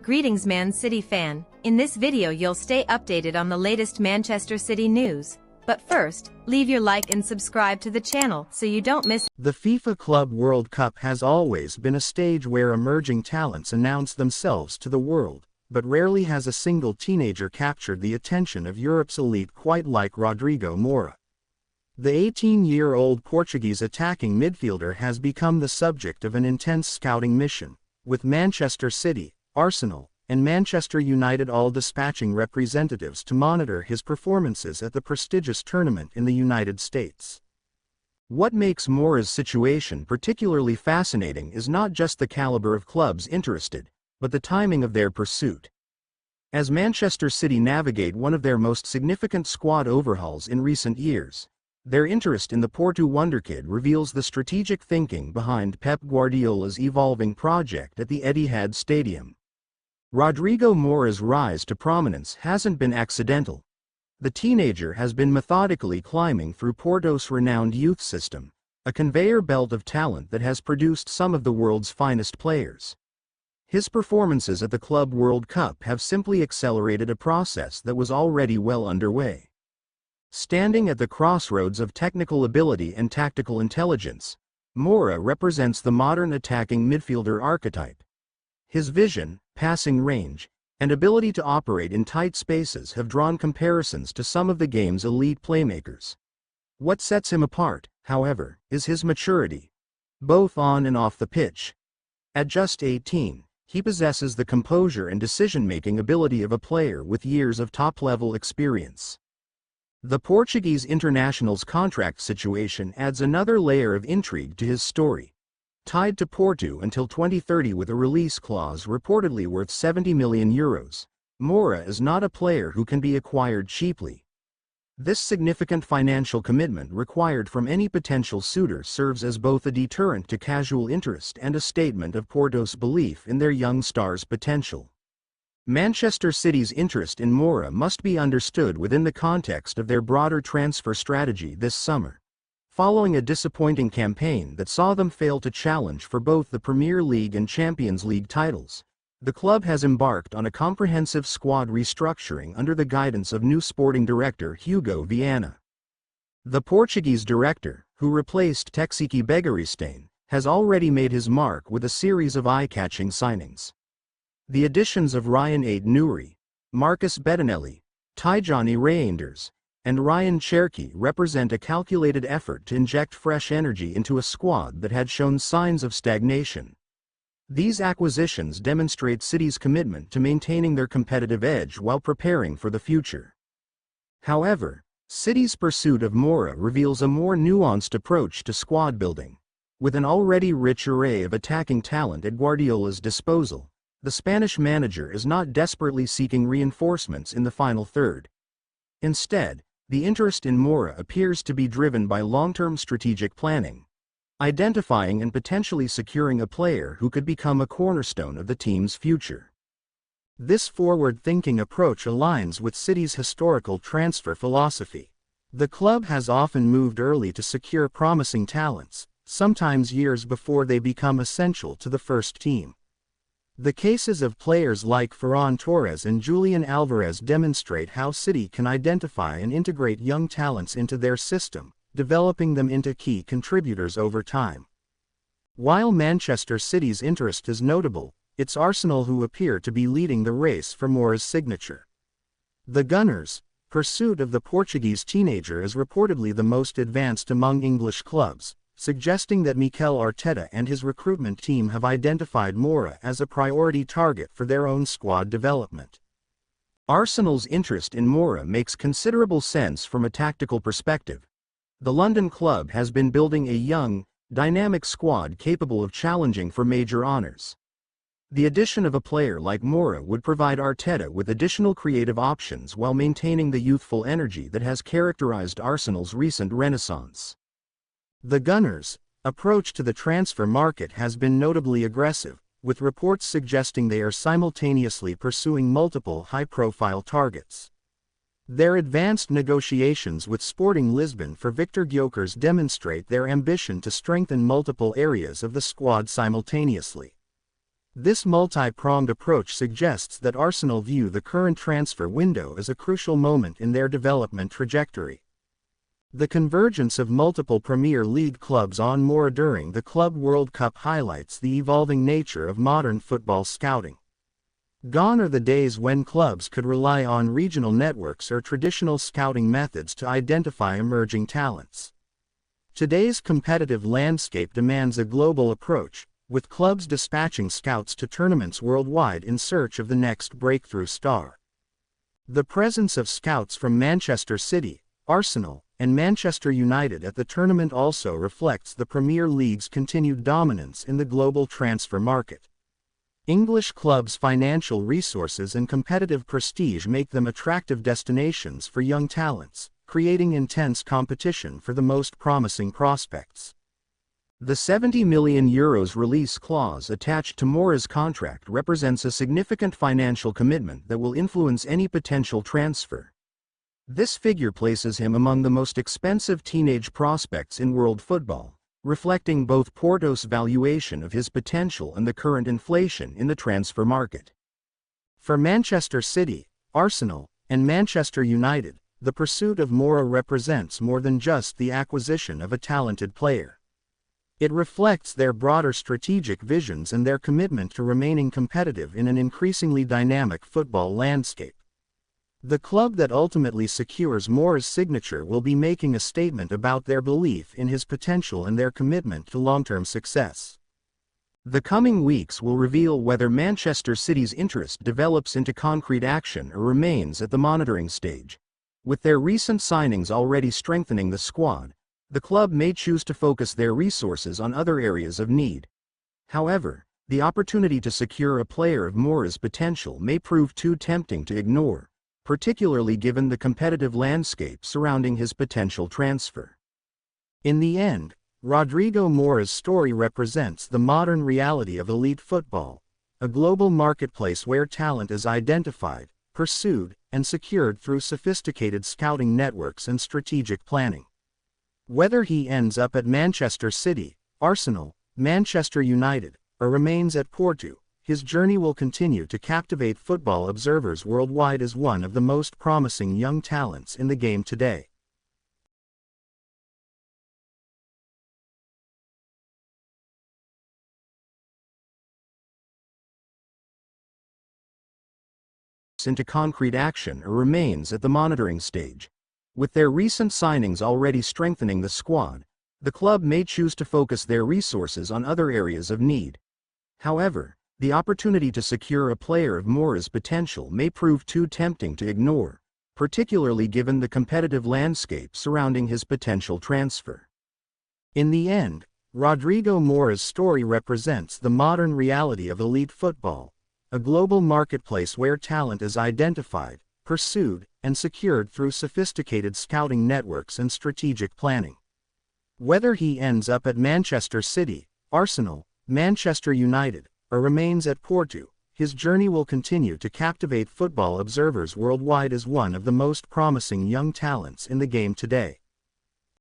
Greetings Man City fan, in this video you'll stay updated on the latest Manchester City news. But first, leave your like and subscribe to the channel so you don't miss. The FIFA Club World Cup has always been a stage where emerging talents announce themselves to the world, but rarely has a single teenager captured the attention of Europe's elite quite like Rodrigo Mora. The 18-year-old Portuguese attacking midfielder has become the subject of an intense scouting mission, with Manchester City, Arsenal, and Manchester United all dispatching representatives to monitor his performances at the prestigious tournament in the United States. What makes Mora's situation particularly fascinating is not just the caliber of clubs interested, but the timing of their pursuit. As Manchester City navigate one of their most significant squad overhauls in recent years, their interest in the Porto wonderkid reveals the strategic thinking behind Pep Guardiola's evolving project at the Etihad Stadium. Rodrigo Mora's rise to prominence hasn't been accidental. The teenager has been methodically climbing through Porto's renowned youth system, a conveyor belt of talent that has produced some of the world's finest players. His performances at the Club World Cup have simply accelerated a process that was already well underway. Standing at the crossroads of technical ability and tactical intelligence, Mora represents the modern attacking midfielder archetype. His vision, passing range, and ability to operate in tight spaces have drawn comparisons to some of the game's elite playmakers. What sets him apart, however, is his maturity, both on and off the pitch. At just 18, he possesses the composure and decision-making ability of a player with years of top-level experience. The Portuguese international's contract situation adds another layer of intrigue to his story. Tied to Porto until 2030 with a release clause reportedly worth €70 million, Mora is not a player who can be acquired cheaply. This significant financial commitment required from any potential suitor serves as both a deterrent to casual interest and a statement of Porto's belief in their young star's potential. Manchester City's interest in Mora must be understood within the context of their broader transfer strategy this summer. Following a disappointing campaign that saw them fail to challenge for both the Premier League and Champions League titles, the club has embarked on a comprehensive squad restructuring under the guidance of new sporting director Hugo Viana. The Portuguese director, who replaced Txiki Begiristain, has already made his mark with a series of eye-catching signings. The additions of Ryan Aid-Nouri, Marcus Bettinelli, Tijani Reinders, and Ryan Cherki represent a calculated effort to inject fresh energy into a squad that had shown signs of stagnation. These acquisitions demonstrate City's commitment to maintaining their competitive edge while preparing for the future. However, City's pursuit of Mora reveals a more nuanced approach to squad building. With an already rich array of attacking talent at Guardiola's disposal, the Spanish manager is not desperately seeking reinforcements in the final third. Instead, the interest in Mora appears to be driven by long-term strategic planning, identifying and potentially securing a player who could become a cornerstone of the team's future. This forward-thinking approach aligns with City's historical transfer philosophy. The club has often moved early to secure promising talents, sometimes years before they become essential to the first team. The cases of players like Ferran Torres and Julian Alvarez demonstrate how City can identify and integrate young talents into their system, developing them into key contributors over time. While Manchester City's interest is notable, it's Arsenal who appear to be leading the race for Mora's signature. The Gunners' pursuit of the Portuguese teenager is reportedly the most advanced among English clubs, suggesting that Mikel Arteta and his recruitment team have identified Mora as a priority target for their own squad development. Arsenal's interest in Mora makes considerable sense from a tactical perspective. The London club has been building a young, dynamic squad capable of challenging for major honours. The addition of a player like Mora would provide Arteta with additional creative options while maintaining the youthful energy that has characterised Arsenal's recent renaissance. The Gunners' approach to the transfer market has been notably aggressive, with reports suggesting they are simultaneously pursuing multiple high-profile targets. Their advanced negotiations with Sporting Lisbon for Victor Gyökeres demonstrate their ambition to strengthen multiple areas of the squad simultaneously. This multi-pronged approach suggests that Arsenal view the current transfer window as a crucial moment in their development trajectory. The convergence of multiple Premier League clubs on Mora during the Club World Cup highlights the evolving nature of modern football scouting. Gone are the days when clubs could rely on regional networks or traditional scouting methods to identify emerging talents. Today's competitive landscape demands a global approach, with clubs dispatching scouts to tournaments worldwide in search of the next breakthrough star. The presence of scouts from Manchester City, Arsenal, and Manchester United at the tournament also reflects the Premier League's continued dominance in the global transfer market. English clubs' financial resources and competitive prestige make them attractive destinations for young talents, creating intense competition for the most promising prospects. The €70 million release clause attached to Mora's contract represents a significant financial commitment that will influence any potential transfer. This figure places him among the most expensive teenage prospects in world football, reflecting both Porto's valuation of his potential and the current inflation in the transfer market. For Manchester City, Arsenal, and Manchester United, the pursuit of Mora represents more than just the acquisition of a talented player. It reflects their broader strategic visions and their commitment to remaining competitive in an increasingly dynamic football landscape. The club that ultimately secures Mora's signature will be making a statement about their belief in his potential and their commitment to long-term success. The coming weeks will reveal whether Manchester City's interest develops into concrete action or remains at the monitoring stage. With their recent signings already strengthening the squad, the club may choose to focus their resources on other areas of need. However, the opportunity to secure a player of Mora's potential may prove too tempting to ignore, particularly given the competitive landscape surrounding his potential transfer. In the end, Rodrigo Mora's story represents the modern reality of elite football, a global marketplace where talent is identified, pursued, and secured through sophisticated scouting networks and strategic planning. Whether he ends up at Manchester City, Arsenal, Manchester United, or remains at Porto, his journey will continue to captivate football observers worldwide as one of the most promising young talents in the game today. Into concrete action or remains at the monitoring stage. With their recent signings already strengthening the squad, the club may choose to focus their resources on other areas of need. However, the opportunity to secure a player of Mora's potential may prove too tempting to ignore, particularly given the competitive landscape surrounding his potential transfer. In the end, Rodrigo Mora's story represents the modern reality of elite football, a global marketplace where talent is identified, pursued, and secured through sophisticated scouting networks and strategic planning. Whether he ends up at Manchester City, Arsenal, Manchester United, or remains at Porto, his journey will continue to captivate football observers worldwide as one of the most promising young talents in the game today.